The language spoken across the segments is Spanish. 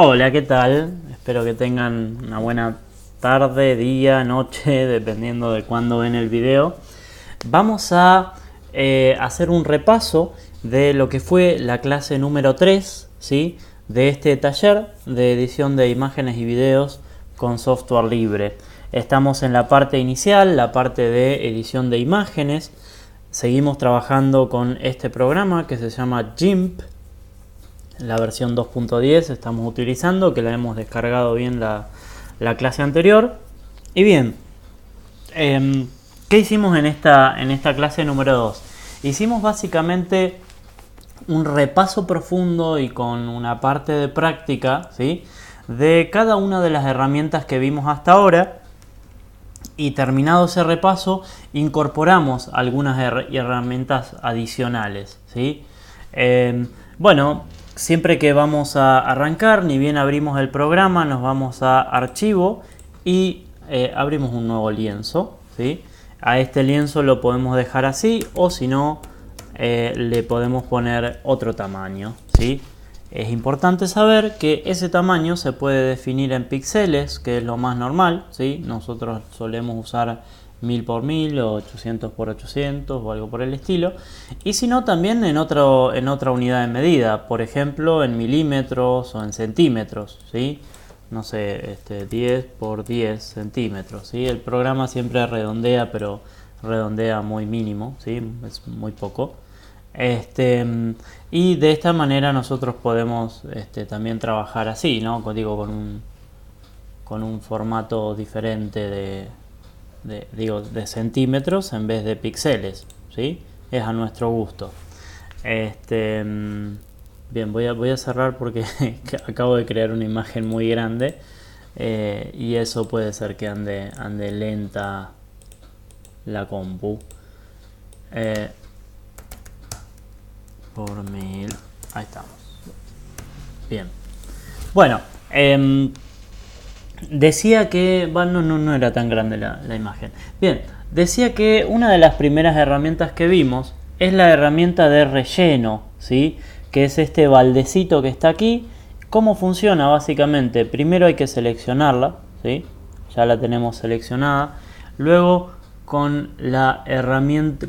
Hola, ¿qué tal? Espero que tengan una buena tarde, día, noche, dependiendo de cuándo ven el video. Vamos a hacer un repaso de lo que fue la clase número 3, ¿sí? De este taller de edición de imágenes y videos con software libre. Estamos en la parte inicial, la parte de edición de imágenes. Seguimos trabajando con este programa que se llama GIMP. La versión 2.10 estamos utilizando, que la hemos descargado bien la clase anterior. Y bien, ¿qué hicimos en esta clase número 2? Hicimos básicamente un repaso profundo y con una parte de práctica, ¿sí?, de cada una de las herramientas que vimos hasta ahora. Y terminado ese repaso, incorporamos algunas herramientas adicionales, ¿sí? Bueno, siempre que vamos a arrancar, ni bien abrimos el programa, nos vamos a archivo y abrimos un nuevo lienzo, ¿sí? A este lienzo lo podemos dejar así, o si no, le podemos poner otro tamaño, ¿sí? Es importante saber que ese tamaño se puede definir en píxeles, que es lo más normal, ¿sí? Nosotros solemos usar 1000 por 1000 o 800 por 800 o algo por el estilo. Y si no, también en otra unidad de medida, por ejemplo en milímetros o en centímetros, ¿sí? No sé, 10 por 10 centímetros, ¿sí? El programa siempre redondea, pero redondea muy mínimo, ¿sí? Es muy poco. Y de esta manera nosotros podemos también trabajar así, ¿no? Digo, con un formato diferente de centímetros en vez de píxeles, ¿sí? Es a nuestro gusto. Bien, voy a cerrar porque acabo de crear una imagen muy grande y eso puede ser que ande lenta la compu. Por 1000, ahí estamos. Bien, bueno, decía que, bueno, no era tan grande la imagen. Bien, decía que una de las primeras herramientas que vimos es la herramienta de relleno, ¿sí? Que es este baldecito que está aquí. ¿Cómo funciona? Básicamente, primero hay que seleccionarla, ¿sí? Ya la tenemos seleccionada. Luego, con la herramienta,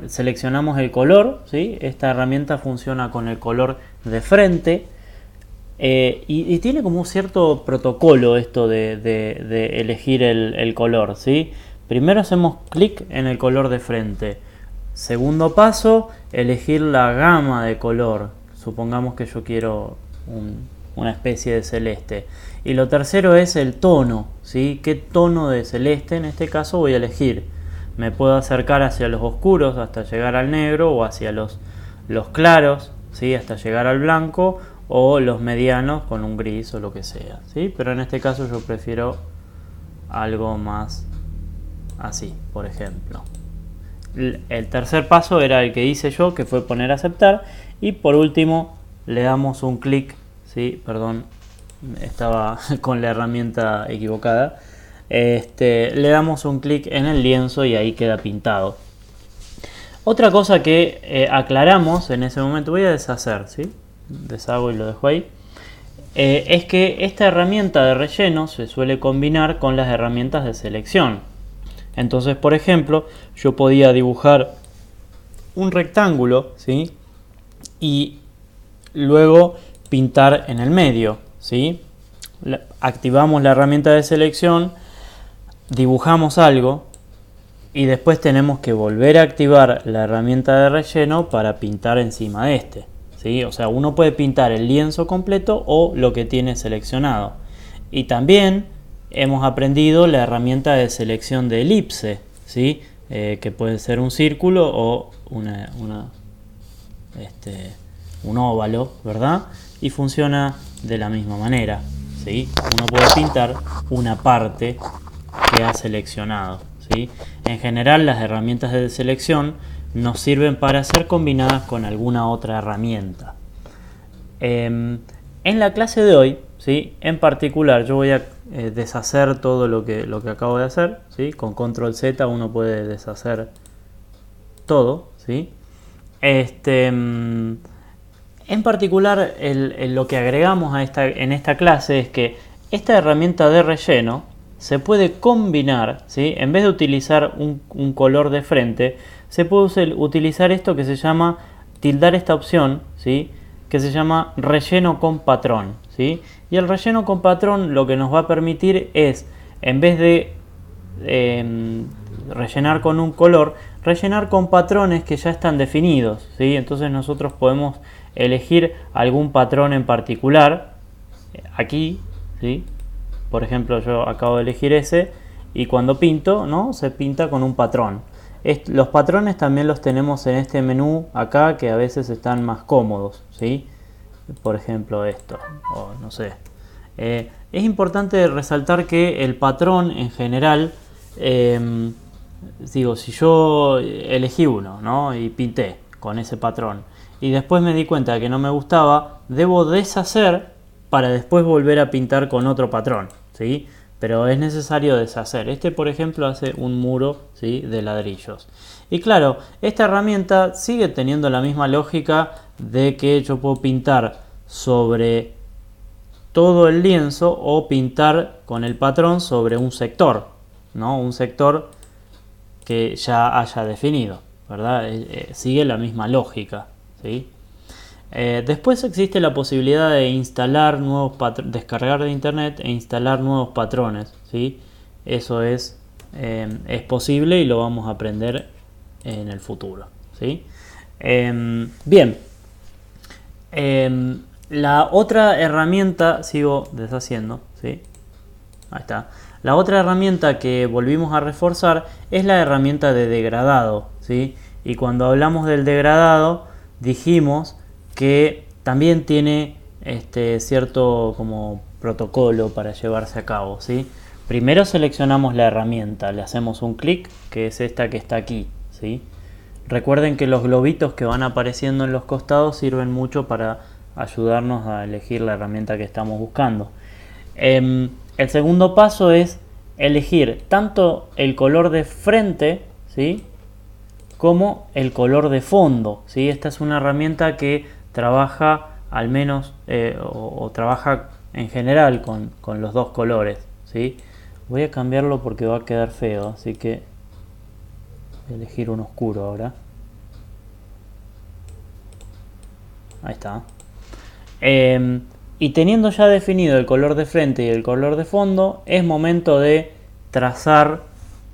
seleccionamos el color, ¿sí? Esta herramienta funciona con el color de frente. Y tiene como un cierto protocolo esto de elegir el color, ¿sí? Primero hacemos clic en el color de frente. Segundo paso, elegir la gama de color. Supongamos que yo quiero una especie de celeste. Y lo tercero es el tono, ¿sí? ¿Qué tono de celeste en este caso voy a elegir? Me puedo acercar hacia los oscuros hasta llegar al negro, o hacia los claros, ¿sí? Hasta llegar al blanco, o los medianos con un gris o lo que sea, ¿sí? Pero en este caso yo prefiero algo más así, por ejemplo. El tercer paso era el que hice yo, que fue poner aceptar. Y por último le damos un clic, ¿sí? Perdón, estaba con la herramienta equivocada. Le damos un clic en el lienzo y ahí queda pintado. Otra cosa que aclaramos en ese momento, voy a deshacer, ¿sí? Deshago y lo dejo ahí. Es que esta herramienta de relleno se suele combinar con las herramientas de selección. Entonces, por ejemplo, yo podía dibujar un rectángulo, ¿sí? Y luego pintar en el medio, ¿sí? Activamos la herramienta de selección, dibujamos algo y después tenemos que volver a activar la herramienta de relleno para pintar encima de este, ¿sí? O sea, uno puede pintar el lienzo completo o lo que tiene seleccionado. Y también hemos aprendido la herramienta de selección de elipse, ¿sí? Que puede ser un círculo o un óvalo, ¿verdad? Y funciona de la misma manera, ¿sí? Uno puede pintar una parte que ha seleccionado, ¿sí? En general, las herramientas de selección nos sirven para ser combinadas con alguna otra herramienta. En la clase de hoy, ¿sí? En particular, yo voy a deshacer todo lo que acabo de hacer, ¿sí? Con control Z uno puede deshacer todo, ¿sí? En particular, lo que agregamos en esta clase es que esta herramienta de relleno se puede combinar, ¿sí? En vez de utilizar un color de frente, se puede utilizar esto que se llama, tildar esta opción, ¿sí? Que se llama relleno con patrón, ¿sí? Y el relleno con patrón lo que nos va a permitir es, en vez de rellenar con un color, rellenar con patrones que ya están definidos, ¿sí? Entonces nosotros podemos elegir algún patrón en particular aquí, ¿sí? Por ejemplo, yo acabo de elegir ese y cuando pinto, ¿no? Se pinta con un patrón. Los patrones también los tenemos en este menú acá, que a veces están más cómodos, ¿sí? Por ejemplo esto, o no sé. Es importante resaltar que el patrón en general, digo, si yo elegí uno, ¿no? Y pinté con ese patrón y después me di cuenta de que no me gustaba, debo deshacer para después volver a pintar con otro patrón, ¿sí? Pero es necesario deshacer. Este, por ejemplo, hace un muro, ¿sí? De ladrillos. Y claro, esta herramienta sigue teniendo la misma lógica de que yo puedo pintar sobre todo el lienzo o pintar con el patrón sobre un sector, ¿no? Un sector que ya haya definido, ¿verdad? Sigue la misma lógica, ¿sí? Después existe la posibilidad de instalar nuevos descargar de internet e instalar nuevos patrones, ¿sí? Eso es posible y lo vamos a aprender en el futuro, ¿sí? Bien, la otra herramienta, sigo deshaciendo, ¿sí? Ahí está. La otra herramienta que volvimos a reforzar es la herramienta de degradado, ¿sí? Y cuando hablamos del degradado dijimos que también tiene cierto como protocolo para llevarse a cabo, ¿sí? Primero seleccionamos la herramienta, le hacemos un clic, que es esta que está aquí, ¿sí? Recuerden que los globitos que van apareciendo en los costados sirven mucho para ayudarnos a elegir la herramienta que estamos buscando. El segundo paso es elegir tanto el color de frente, ¿sí? Como el color de fondo, ¿sí? Esta es una herramienta que trabaja al menos o trabaja en general con los dos colores, ¿sí? Voy a cambiarlo porque va a quedar feo, así que voy a elegir un oscuro ahora. Ahí está. Y teniendo ya definido el color de frente y el color de fondo, es momento de trazar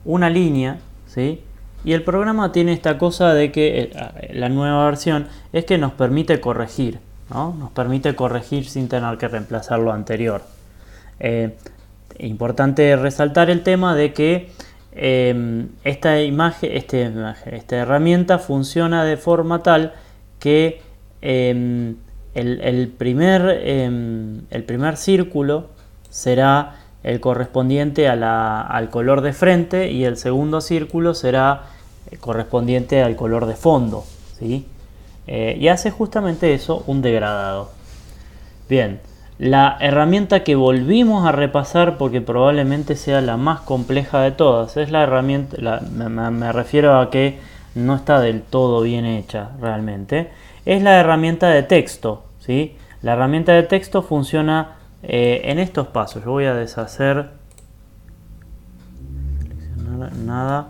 una línea, ¿sí? Y el programa tiene esta cosa de que la nueva versión es que nos permite corregir, ¿no? Nos permite corregir sin tener que reemplazar lo anterior. Importante resaltar el tema de que esta herramienta funciona de forma tal que el primer círculo será el correspondiente al color de frente y el segundo círculo será correspondiente al color de fondo, ¿sí? Y hace justamente eso, un degradado. Bien, la herramienta que volvimos a repasar, porque probablemente sea la más compleja de todas, es la herramienta, me refiero a que no está del todo bien hecha realmente, es la herramienta de texto, ¿sí? La herramienta de texto funciona en estos pasos. Yo voy a deshacer, seleccionar nada.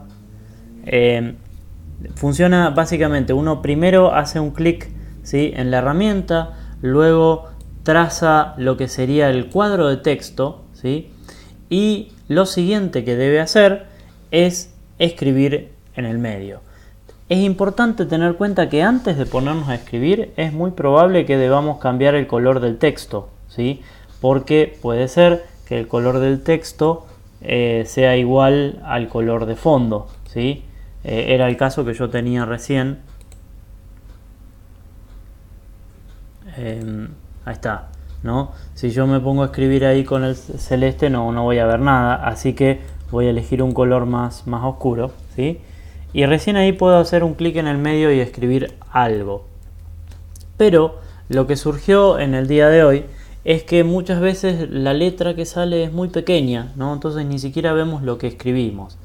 Funciona básicamente, uno primero hace un clic, ¿sí? En la herramienta, luego traza lo que sería el cuadro de texto, ¿sí? Y lo siguiente que debe hacer es escribir en el medio. Es importante tener en cuenta que antes de ponernos a escribir es muy probable que debamos cambiar el color del texto, ¿sí? Porque puede ser que el color del texto sea igual al color de fondo, ¿sí? Era el caso que yo tenía recién. Ahí está, ¿no? Si yo me pongo a escribir ahí con el celeste no voy a ver nada, así que voy a elegir un color más oscuro, ¿sí? Y recién ahí puedo hacer un clic en el medio y escribir algo. Pero lo que surgió en el día de hoy es que muchas veces la letra que sale es muy pequeña, ¿no? Entonces ni siquiera vemos lo que escribimos.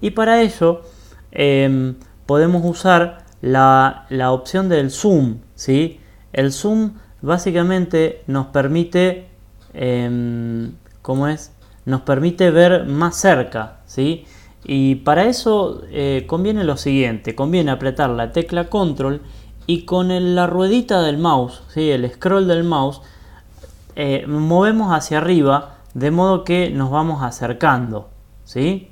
Y para ello podemos usar la opción del zoom, ¿sí? El zoom básicamente nos permite, nos permite ver más cerca, ¿sí? Y para eso conviene lo siguiente, conviene apretar la tecla control y con la ruedita del mouse, ¿sí? El scroll del mouse, movemos hacia arriba de modo que nos vamos acercando, ¿sí?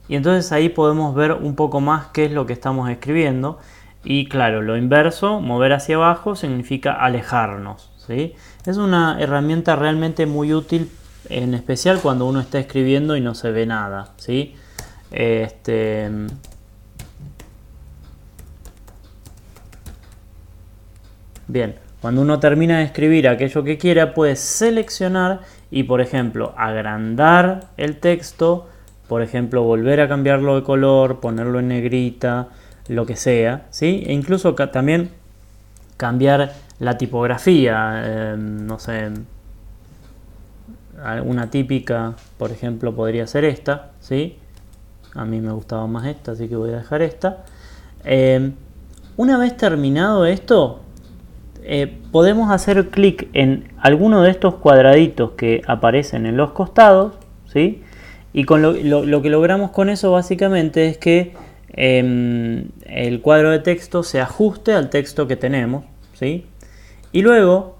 Y entonces ahí podemos ver un poco más qué es lo que estamos escribiendo. Y claro, lo inverso, mover hacia abajo, significa alejarnos, ¿sí? Es una herramienta realmente muy útil, en especial cuando uno está escribiendo y no se ve nada, ¿sí? Bien, cuando uno termina de escribir aquello que quiera, puede seleccionar y, por ejemplo, agrandar el texto, por ejemplo, volver a cambiarlo de color, ponerlo en negrita, lo que sea, ¿sí? E incluso también cambiar la tipografía, no sé, una típica, por ejemplo, podría ser esta, ¿sí? A mí me gustaba más esta, así que voy a dejar esta. Una vez terminado esto, podemos hacer clic en alguno de estos cuadraditos que aparecen en los costados, ¿sí? Y con lo que logramos con eso básicamente es que el cuadro de texto se ajuste al texto que tenemos, ¿sí? Y luego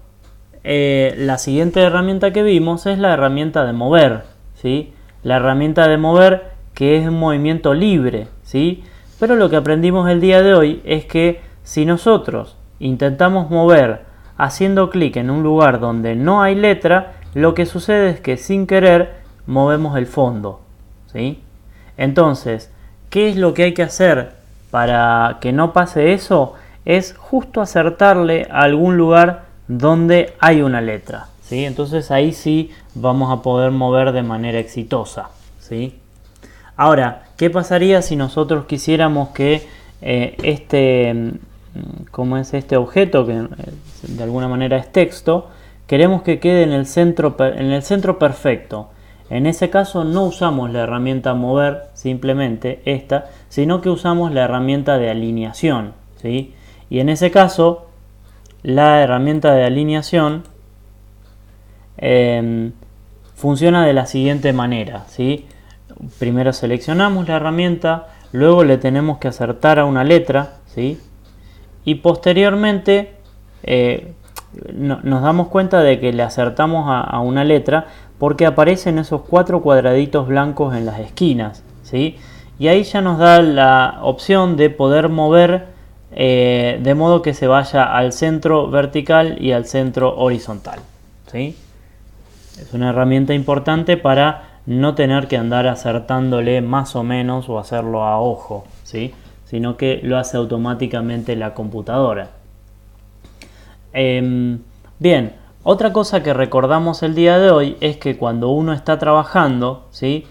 la siguiente herramienta que vimos es la herramienta de mover, ¿sí? La herramienta de mover, que es un movimiento libre, ¿sí? Pero lo que aprendimos el día de hoy es que si nosotros intentamos mover haciendo clic en un lugar donde no hay letra, lo que sucede es que sin querer movemos el fondo, ¿sí? Entonces, ¿qué es lo que hay que hacer para que no pase eso? Es justo acertarle a algún lugar donde hay una letra, ¿sí? Entonces ahí sí vamos a poder mover de manera exitosa, ¿sí? Ahora, ¿qué pasaría si nosotros quisiéramos que este objeto, que de alguna manera es texto, queremos que quede en el centro perfecto? En ese caso no usamos la herramienta mover, simplemente esta, sino que usamos la herramienta de alineación, ¿sí? Y en ese caso, la herramienta de alineación funciona de la siguiente manera, ¿sí? Primero seleccionamos la herramienta, luego le tenemos que acertar a una letra, ¿sí? Y posteriormente nos damos cuenta de que le acertamos a una letra porque aparecen esos 4 cuadraditos blancos en las esquinas, ¿sí? Y ahí ya nos da la opción de poder mover de modo que se vaya al centro vertical y al centro horizontal, ¿sí? Es una herramienta importante para no tener que andar acertándole más o menos o hacerlo a ojo, ¿sí? Sino que lo hace automáticamente la computadora. Bien, otra cosa que recordamos el día de hoy es que cuando uno está trabajando, ¿sí?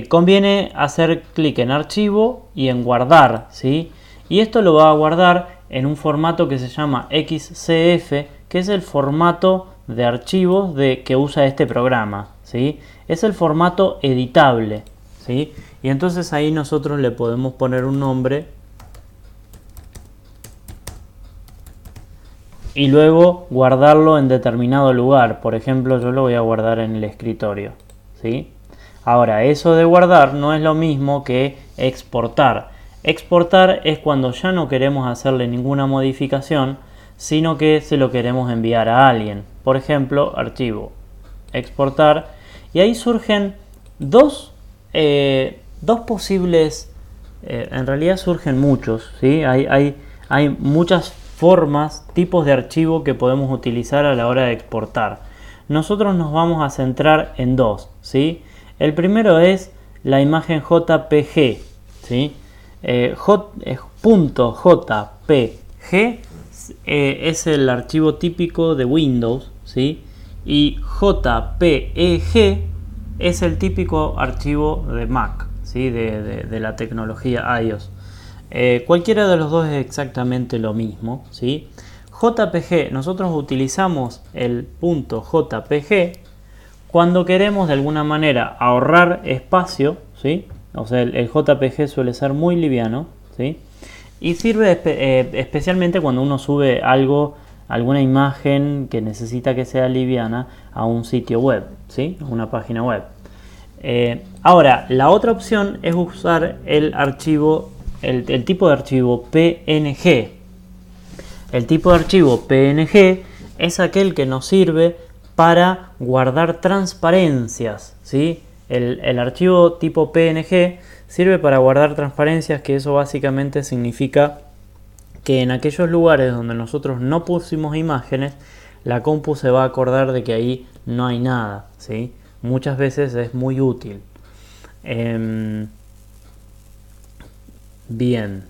Conviene hacer clic en archivo y en guardar, ¿sí? Y esto lo va a guardar en un formato que se llama XCF, que es el formato de archivos que usa este programa, ¿sí? Es el formato editable, ¿sí? Y entonces ahí nosotros le podemos poner un nombre y luego guardarlo en determinado lugar. Por ejemplo, yo lo voy a guardar en el escritorio, ¿sí? Ahora, eso de guardar no es lo mismo que exportar. Exportar es cuando ya no queremos hacerle ninguna modificación, sino que se lo queremos enviar a alguien. Por ejemplo, archivo, exportar, y ahí surgen dos posibles, en realidad surgen muchos, ¿sí? Hay muchas formas, tipos de archivo que podemos utilizar a la hora de exportar. Nosotros nos vamos a centrar en dos, ¿sí? El primero es la imagen JPG, ¿sí? .jpg es el archivo típico de Windows, ¿sí? Y JPEG es el típico archivo de Mac, ¿sí? de la tecnología iOS. Cualquiera de los dos es exactamente lo mismo, ¿sí? JPG, nosotros utilizamos el .jpg cuando queremos de alguna manera ahorrar espacio, ¿sí? O sea, el JPG suele ser muy liviano, ¿sí? Y sirve especialmente cuando uno sube algo alguna imagen que necesita que sea liviana a un sitio web, ¿sí? Una página web. Ahora, la otra opción es usar el archivo, el tipo de archivo PNG. El tipo de archivo PNG es aquel que nos sirve para guardar transparencias, ¿sí? El archivo tipo PNG sirve para guardar transparencias, que eso básicamente significa que en aquellos lugares donde nosotros no pusimos imágenes, la compu se va a acordar de que ahí no hay nada, ¿sí? Muchas veces es muy útil. Bien.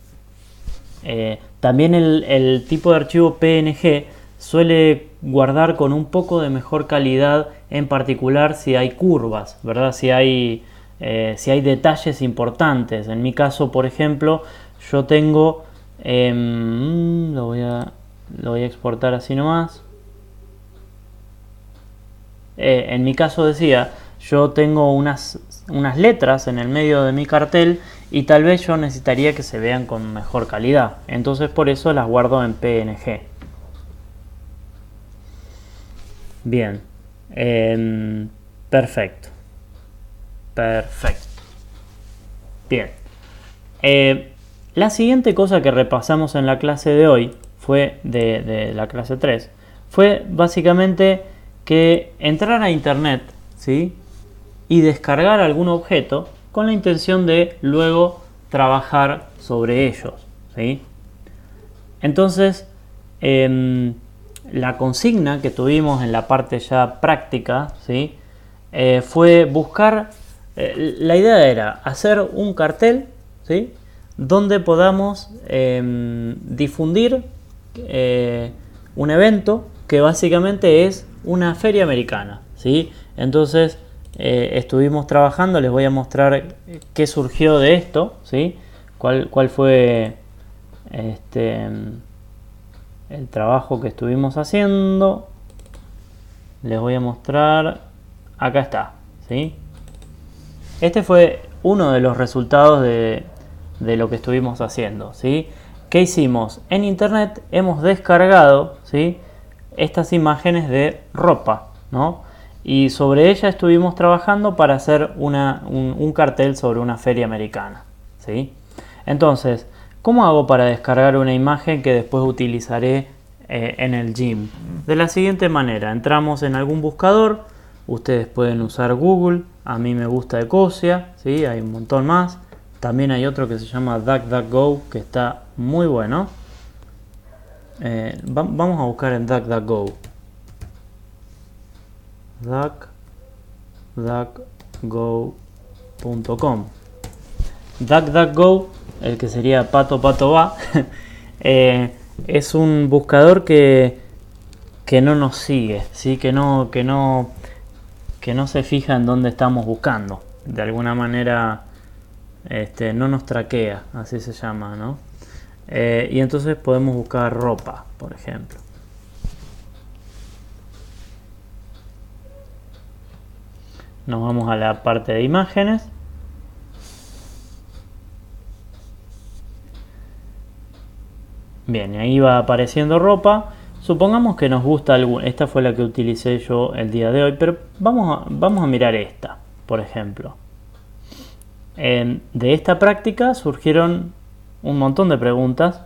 También el tipo de archivo PNG suele guardar con un poco de mejor calidad, en particular si hay curvas, ¿verdad? Si hay detalles importantes. En mi caso, por ejemplo, yo tengo... lo voy a exportar así nomás. En mi caso decía, yo tengo unas letras en el medio de mi cartel y tal vez yo necesitaría que se vean con mejor calidad. Entonces por eso las guardo en PNG. Bien. Perfecto. Perfecto. Bien. La siguiente cosa que repasamos en la clase de hoy, fue de la clase 3, fue básicamente que entrar a internet, ¿sí? Y descargar algún objeto con la intención de luego trabajar sobre ellos, ¿sí? Entonces, la consigna que tuvimos en la parte ya práctica, ¿sí? Fue buscar, la idea era hacer un cartel, ¿sí? Donde podamos difundir un evento que básicamente es una feria americana, ¿sí? Entonces estuvimos trabajando, les voy a mostrar qué surgió de esto, ¿sí? Cuál fue el trabajo que estuvimos haciendo. Les voy a mostrar, acá está, ¿sí? Este fue uno de los resultados de lo que estuvimos haciendo, ¿sí? ¿Qué hicimos? En internet hemos descargado, ¿sí? Estas imágenes de ropa, ¿no? Y sobre ella estuvimos trabajando para hacer un cartel sobre una feria americana, ¿sí? Entonces, ¿cómo hago para descargar una imagen que después utilizaré en el gym? De la siguiente manera, entramos en algún buscador, ustedes pueden usar Google, a mí me gusta Ecosia, ¿sí? Hay un montón más. También hay otro que se llama DuckDuckGo, que está muy bueno. Vamos a buscar en DuckDuckGo. DuckDuckGo.com. DuckDuckGo, el que sería Pato Pato Va, es un buscador que no nos sigue, ¿sí? que no se fija en dónde estamos buscando. De alguna manera no nos traquea, así se llama, ¿no? Y entonces podemos buscar ropa, por ejemplo. Nos vamos a la parte de imágenes. Bien, y ahí va apareciendo ropa. Supongamos que nos gusta alguna. Esta fue la que utilicé yo el día de hoy, pero vamos a mirar esta, por ejemplo. De esta práctica surgieron un montón de preguntas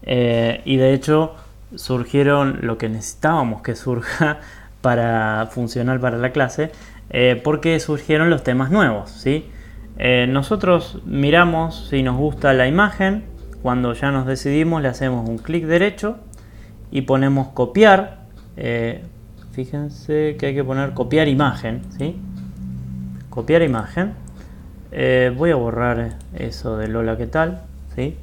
y de hecho surgieron lo que necesitábamos que surja para funcionar para la clase, porque surgieron los temas nuevos, ¿sí? Nosotros miramos si nos gusta la imagen. Cuando ya nos decidimos, le hacemos un clic derecho y ponemos copiar. Fíjense que hay que poner copiar imagen, ¿sí? Copiar imagen. Voy a borrar eso de Lola, ¿qué tal? ¿Sí?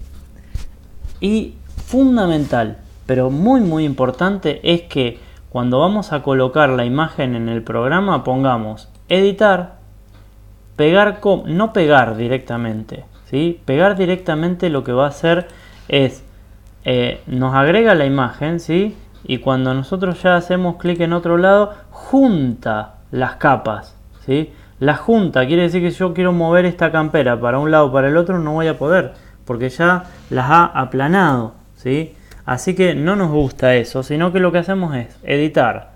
Y fundamental, pero muy importante, es que cuando vamos a colocar la imagen en el programa pongamos editar, pegar, no pegar directamente, ¿sí? Pegar directamente lo que va a hacer es nos agrega la imagen, ¿sí? Y cuando nosotros ya hacemos clic en otro lado, junta las capas, ¿sí? La junta quiere decir que si yo quiero mover esta campera para un lado o para el otro no voy a poder, porque ya las ha aplanado, ¿sí? Así que no nos gusta eso, sino que lo que hacemos es editar,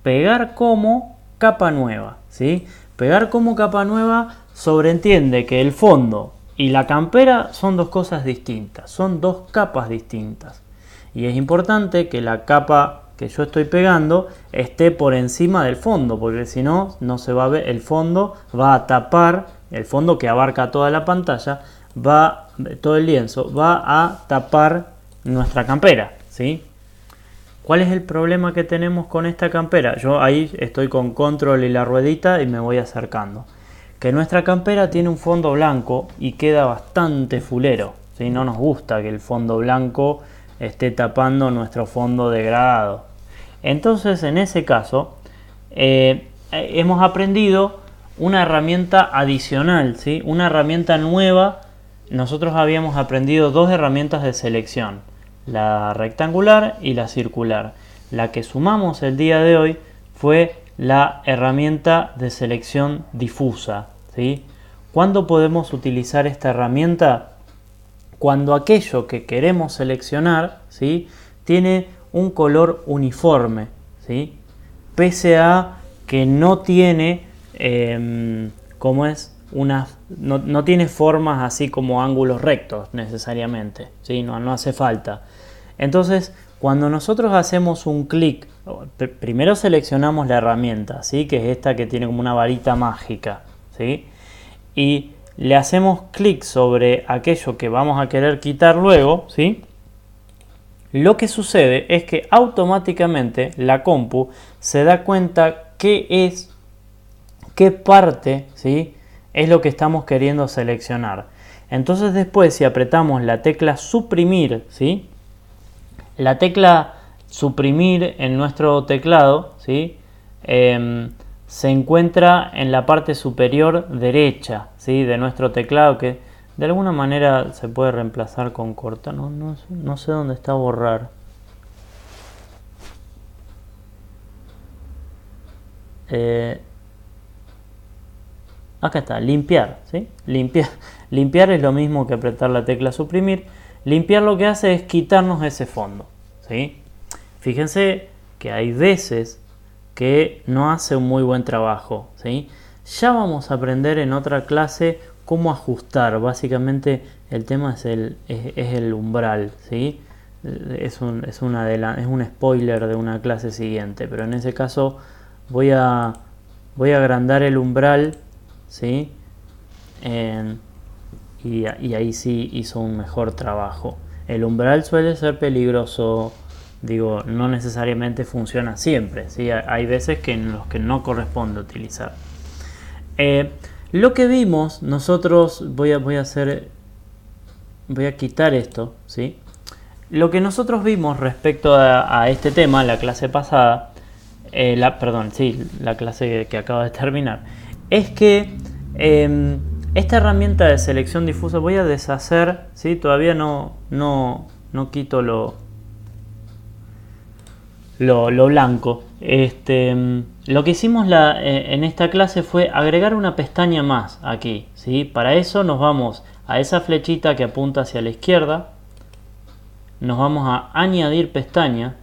pegar como capa nueva, ¿sí? Pegar como capa nueva sobreentiende que el fondo y la campera son dos cosas distintas, son dos capas distintas. Y es importante que la capa que yo estoy pegando esté por encima del fondo, porque si no, no se va a ver, el fondo va a tapar, el fondo que abarca toda la pantalla, todo el lienzo, va a tapar nuestra campera, ¿sí? ¿Cuál es el problema que tenemos con esta campera? Yo ahí estoy con control y la ruedita y me voy acercando. Que nuestra campera tiene un fondo blanco y queda bastante fulero, ¿sí? No nos gusta que el fondo blanco esté tapando nuestro fondo degradado. Entonces, en ese caso, hemos aprendido una herramienta adicional, ¿sí? Una herramienta nueva. Nosotros habíamos aprendido dos herramientas de selección, la rectangular y la circular. La que sumamos el día de hoy fue la herramienta de selección difusa, ¿sí? ¿Cuándo podemos utilizar esta herramienta? Cuando aquello que queremos seleccionar, ¿sí?, tiene un color uniforme, ¿sí?, pese a que no tiene, no tiene formas así como ángulos rectos necesariamente, ¿sí? No hace falta. Entonces, cuando nosotros hacemos un clic, primero seleccionamos la herramienta, ¿sí?, que es esta que tiene como una varita mágica, ¿sí?, y le hacemos clic sobre aquello que vamos a querer quitar luego, ¿sí? Lo que sucede es que automáticamente la compu se da cuenta qué parte, ¿sí?, es lo que estamos queriendo seleccionar. Entonces después, si apretamos la tecla suprimir, ¿sí?, la tecla suprimir en nuestro teclado, ¿sí?, se encuentra en la parte superior derecha, ¿sí?, de nuestro teclado, que de alguna manera se puede reemplazar con cortar. No sé dónde está borrar. Acá está, limpiar, ¿sí? Limpiar es lo mismo que apretar la tecla suprimir. Limpiar lo que hace es quitarnos ese fondo, ¿sí? Fíjense que hay veces que no hace un muy buen trabajo, ¿sí? Ya vamos a aprender en otra clase cómo ajustar. Básicamente el tema es el umbral, ¿sí? Es un spoiler de una clase siguiente, pero en ese caso voy a agrandar el umbral, ¿sí? Y ahí sí hizo un mejor trabajo. El umbral suele ser peligroso. Digo, no necesariamente funciona siempre, ¿sí? Hay veces en los que no corresponde utilizar. Lo que vimos nosotros, voy a quitar esto, ¿sí? Lo que nosotros vimos respecto a este tema, la clase pasada, la clase que acaba de terminar, es que esta herramienta de selección difusa, voy a deshacer, ¿sí? Todavía no quito lo blanco. Lo que hicimos en esta clase fue agregar una pestaña más aquí, ¿sí? Para eso nos vamos a esa flechita que apunta hacia la izquierda, nos vamos a añadir pestaña,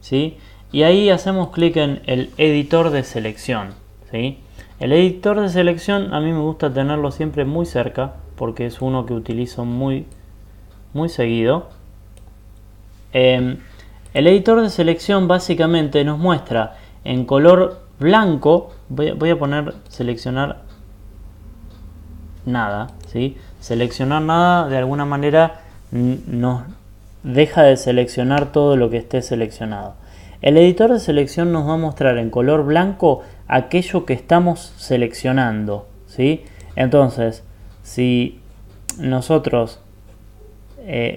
¿sí? Y ahí hacemos clic en el editor de selección, ¿sí? El editor de selección a mí me gusta tenerlo siempre muy cerca porque es uno que utilizo muy seguido. El editor de selección básicamente nos muestra en color blanco, voy a poner seleccionar nada, ¿sí? Seleccionar nada de alguna manera nos deja de seleccionar todo lo que esté seleccionado. El editor de selección nos va a mostrar en color blanco aquello que estamos seleccionando, ¿sí? Entonces, si nosotros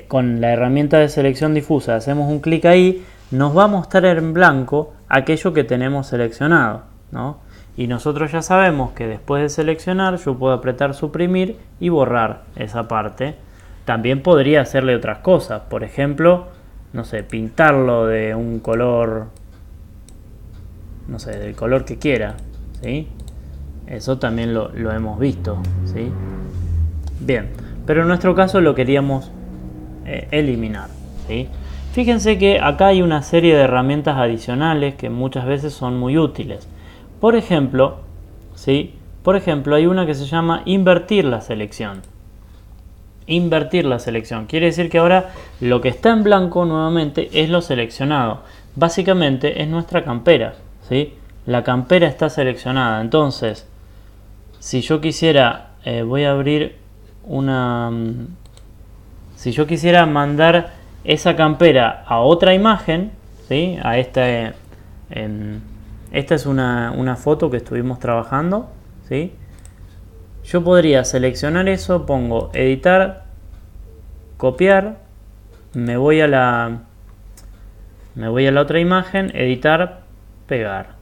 con la herramienta de selección difusa hacemos un clic ahí, nos va a mostrar en blanco aquello que tenemos seleccionado, ¿no? Y nosotros ya sabemos que después de seleccionar yo puedo apretar suprimir y borrar esa parte. También podría hacerle otras cosas, por ejemplo, no sé, pintarlo de un color, no sé, del color que quiera, ¿sí? Eso también lo hemos visto, ¿sí? Bien, pero en nuestro caso lo queríamos eliminar, ¿sí? Fíjense que acá hay una serie de herramientas adicionales que muchas veces son muy útiles. Por ejemplo, ¿sí? Por ejemplo, hay una que se llama invertir la selección. Invertir la selección quiere decir que ahora lo que está en blanco nuevamente es lo seleccionado. Básicamente es nuestra campera, ¿sí? La campera está seleccionada. Entonces, si yo quisiera, voy a abrir una... Si yo quisiera mandar esa campera a otra imagen, ¿sí? A esta es una foto que estuvimos trabajando, ¿sí? Yo podría seleccionar eso, pongo editar, copiar, me voy a la otra imagen, editar, pegar,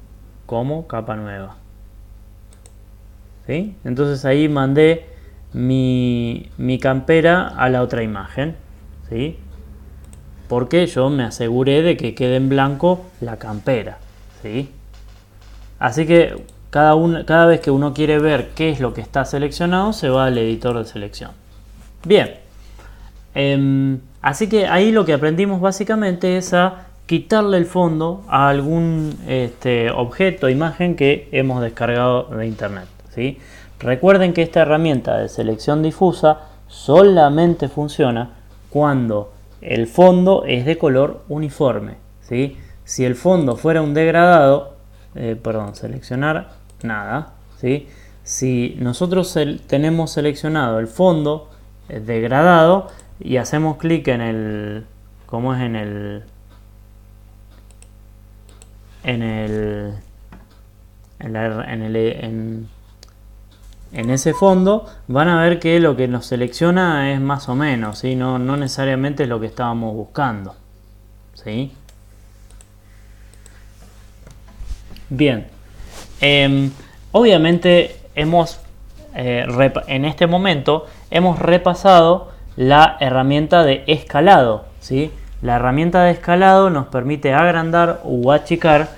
como capa nueva, ¿sí? Entonces ahí mandé mi campera a la otra imagen, ¿sí? Porque yo me aseguré de que quede en blanco la campera, ¿sí? Así que cada vez que uno quiere ver qué es lo que está seleccionado, se va al editor de selección. Bien, así que ahí lo que aprendimos básicamente es a quitarle el fondo a algún objeto, imagen que hemos descargado de internet, ¿sí? Recuerden que esta herramienta de selección difusa solamente funciona cuando el fondo es de color uniforme, ¿sí? Si el fondo fuera un degradado, seleccionar nada, ¿sí? Si nosotros tenemos seleccionado el fondo degradado y hacemos clic en el, como es en ese fondo, van a ver que lo que nos selecciona es más o menos, ¿sí? No necesariamente es lo que estábamos buscando, ¿sí? Bien, obviamente en este momento hemos repasado la herramienta de escalado, ¿sí? La herramienta de escalado nos permite agrandar o achicar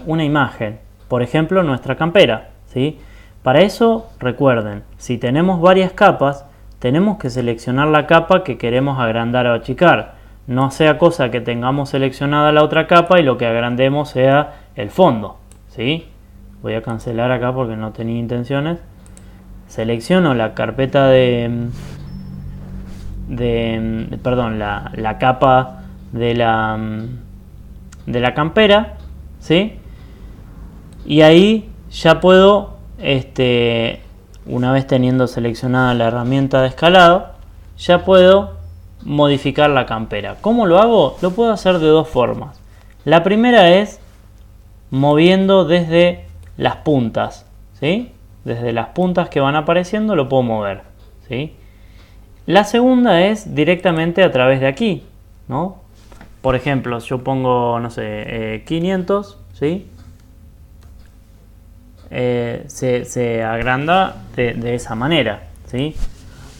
una imagen, por ejemplo nuestra campera, ¿sí? Para eso, recuerden, si tenemos varias capas, tenemos que seleccionar la capa que queremos agrandar o achicar. No sea cosa que tengamos seleccionada la otra capa y lo que agrandemos sea el fondo, ¿sí? Voy a cancelar acá porque no tenía intenciones. Selecciono la carpeta la capa de la campera, ¿sí? Y ahí ya puedo, una vez teniendo seleccionada la herramienta de escalado, ya puedo modificar la campera. ¿Cómo lo hago? Lo puedo hacer de dos formas. La primera es moviendo desde las puntas, ¿sí? Desde las puntas que van apareciendo lo puedo mover, ¿sí? La segunda es directamente a través de aquí, ¿no? Por ejemplo, yo pongo, no sé, 500, ¿sí? Se agranda de esa manera, ¿sí?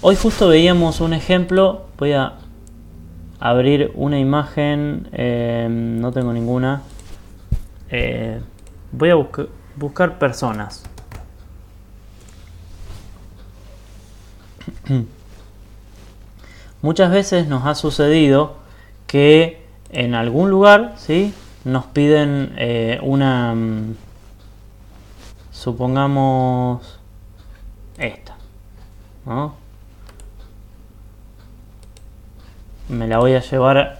Hoy justo veíamos un ejemplo. Voy a abrir una imagen, no tengo ninguna. Voy a buscar personas. Muchas veces nos ha sucedido que en algún lugar, ¿sí? Nos piden supongamos esta, ¿no? Me la voy a llevar,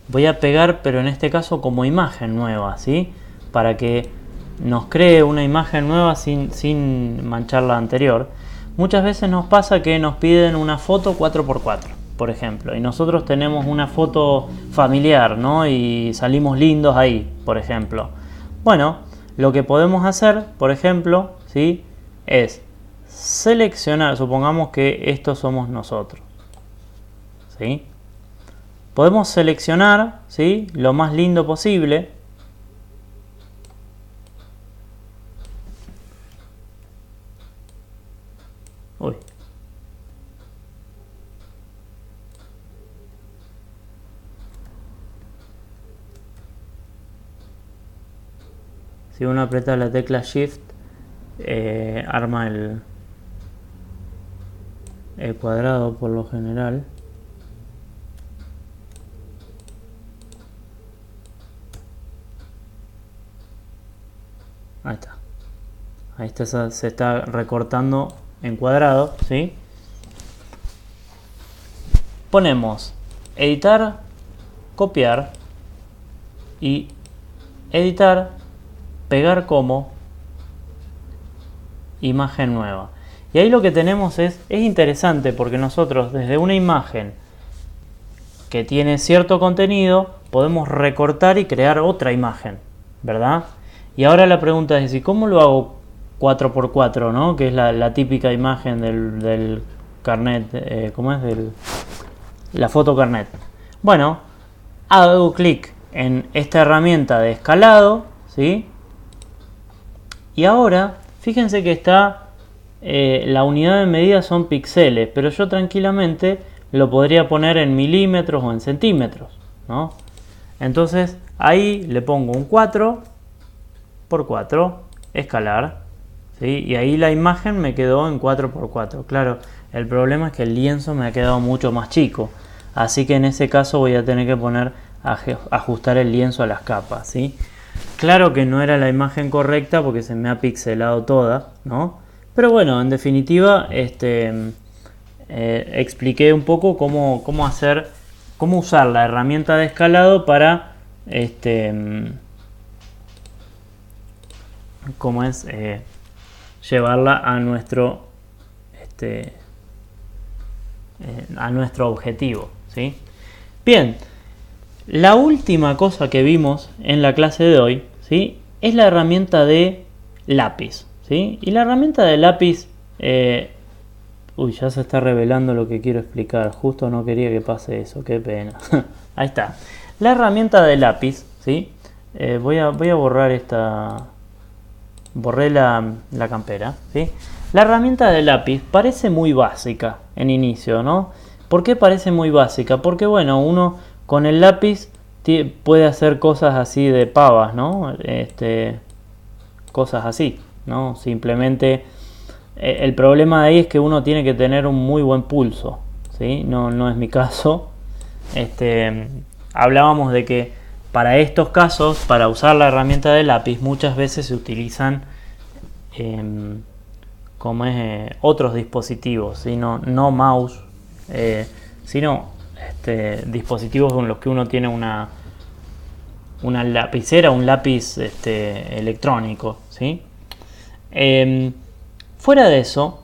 voy a pegar, pero en este caso como imagen nueva, ¿sí? Para que nos cree una imagen nueva sin manchar la anterior. Muchas veces nos pasa que nos piden una foto 4x4, por ejemplo, y nosotros tenemos una foto familiar, ¿no? Y salimos lindos ahí, por ejemplo. Bueno, lo que podemos hacer, por ejemplo, ¿sí? Es seleccionar, supongamos que estos somos nosotros, ¿sí? Podemos seleccionar, ¿sí? Lo más lindo posible. Uy. Si uno aprieta la tecla Shift, arma el cuadrado por lo general. Ahí está. Ahí está, se está recortando en cuadrado, ¿sí? Ponemos editar, copiar y editar, pegar como imagen nueva. Y ahí lo que tenemos es interesante porque nosotros desde una imagen que tiene cierto contenido podemos recortar y crear otra imagen, ¿verdad? Y ahora la pregunta es, ¿y cómo lo hago 4x4, ¿no? Que es la típica imagen del carnet, ¿cómo es? La foto carnet. Bueno, hago clic en esta herramienta de escalado, ¿sí? Y ahora, fíjense que está, la unidad de medida son píxeles, pero yo tranquilamente lo podría poner en milímetros o en centímetros, ¿no? Entonces ahí le pongo un 4x4, escalar, ¿sí? Y ahí la imagen me quedó en 4x4. Claro, el problema es que el lienzo me ha quedado mucho más chico, así que en ese caso voy a tener que poner ajustar el lienzo a las capas, ¿sí? Claro que no era la imagen correcta porque se me ha pixelado toda, ¿no? Pero bueno, en definitiva, expliqué un poco cómo usar la herramienta de escalado para llevarla a nuestro objetivo, ¿sí? Bien, la última cosa que vimos en la clase de hoy, ¿sí? Es la herramienta de lápiz, ¿sí? Y la herramienta de lápiz, ya se está revelando lo que quiero explicar. Justo no quería que pase eso, qué pena. Ahí está. La herramienta de lápiz, ¿sí? Voy a borrar esta. Borré la campera, ¿sí? La herramienta de lápiz parece muy básica en inicio, ¿no? ¿Por qué parece muy básica? Porque, bueno, uno con el lápiz puede hacer cosas así de pavas, ¿no? Cosas así, ¿no? Simplemente el problema de ahí es que uno tiene que tener un muy buen pulso, ¿sí? No es mi caso. Hablábamos de que para estos casos, para usar la herramienta de lápiz, muchas veces se utilizan otros dispositivos, ¿sí? No mouse, sino dispositivos con los que uno tiene una lapicera, un lápiz electrónico, ¿sí? Fuera de eso,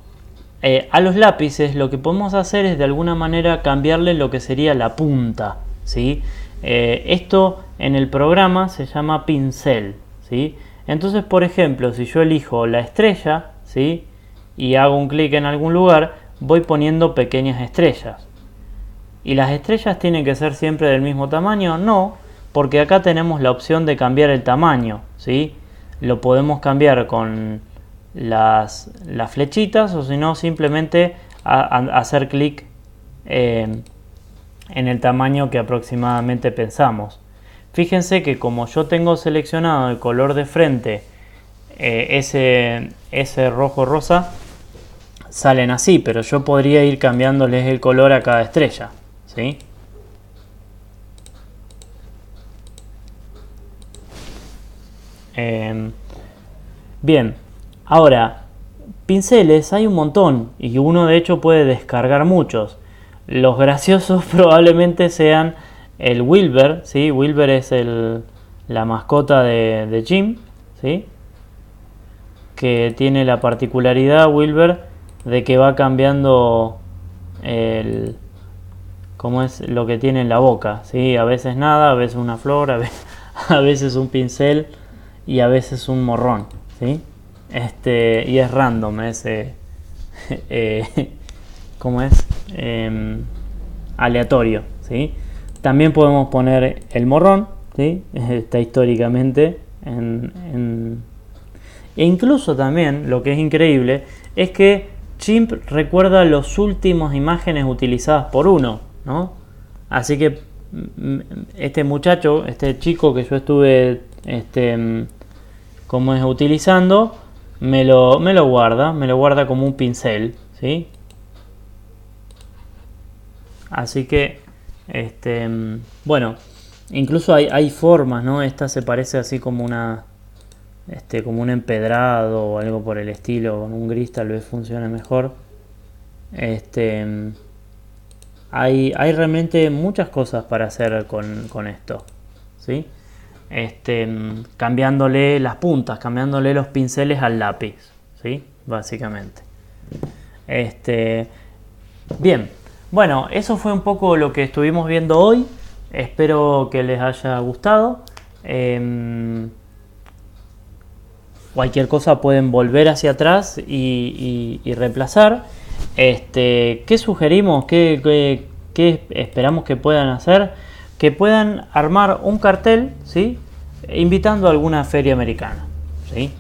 a los lápices lo que podemos hacer es de alguna manera cambiarle lo que sería la punta, ¿sí? Esto en el programa se llama pincel, ¿sí? Entonces, por ejemplo, si yo elijo la estrella, ¿sí? Y hago un clic en algún lugar, voy poniendo pequeñas estrellas. ¿Y las estrellas tienen que ser siempre del mismo tamaño? No, porque acá tenemos la opción de cambiar el tamaño, ¿sí? Lo podemos cambiar con las flechitas, o si no, simplemente hacer clic en el tamaño que aproximadamente pensamos. Fíjense que como yo tengo seleccionado el color de frente, ese rojo rosa, salen así, pero yo podría ir cambiándoles el color a cada estrella, ¿sí? Bien, ahora, pinceles hay un montón y uno de hecho puede descargar muchos. Los graciosos probablemente sean el Wilbur, ¿sí? Wilbur es la mascota de Jim, ¿sí? Que tiene la particularidad, Wilbur, de que va cambiando cómo es lo que tiene en la boca, ¿sí? A veces nada, a veces una flor, a veces un pincel y a veces un morrón, ¿sí? Y es random ese, ¿cómo es? Aleatorio, ¿sí? También podemos poner el morrón, ¿sí? Está históricamente e incluso también, lo que es increíble, es que Chimp recuerda las últimas imágenes utilizadas por uno, ¿no? Así que este muchacho, este chico que yo estuve como es utilizando, me lo guarda como un pincel, ¿sí? Así que bueno, incluso hay formas, ¿no? Esta se parece así como una como un empedrado o algo por el estilo, con un gris tal vez funcione mejor. Hay realmente muchas cosas para hacer con esto, ¿sí? Cambiándole las puntas, cambiándole los pinceles al lápiz, ¿sí? Básicamente. Bien, bueno, eso fue un poco lo que estuvimos viendo hoy. Espero que les haya gustado. Cualquier cosa pueden volver hacia atrás y reemplazar. ¿Qué sugerimos? ¿Qué esperamos que puedan hacer? Que puedan armar un cartel, ¿sí? Invitando a alguna feria americana, ¿sí?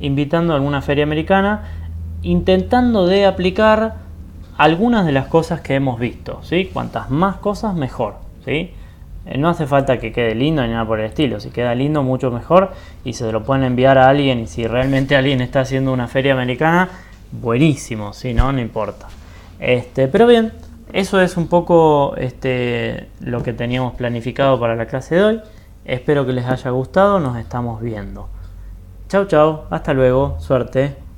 Invitando a alguna feria americana, intentando de aplicar algunas de las cosas que hemos visto, ¿sí? Cuantas más cosas, mejor, ¿sí? No hace falta que quede lindo ni nada por el estilo. Si queda lindo, mucho mejor, y se lo pueden enviar a alguien. Y si realmente alguien está haciendo una feria americana, buenísimo, si no, no importa. Pero bien, eso es un poco lo que teníamos planificado para la clase de hoy. Espero que les haya gustado. Nos estamos viendo. Chau, chau. Hasta luego. Suerte.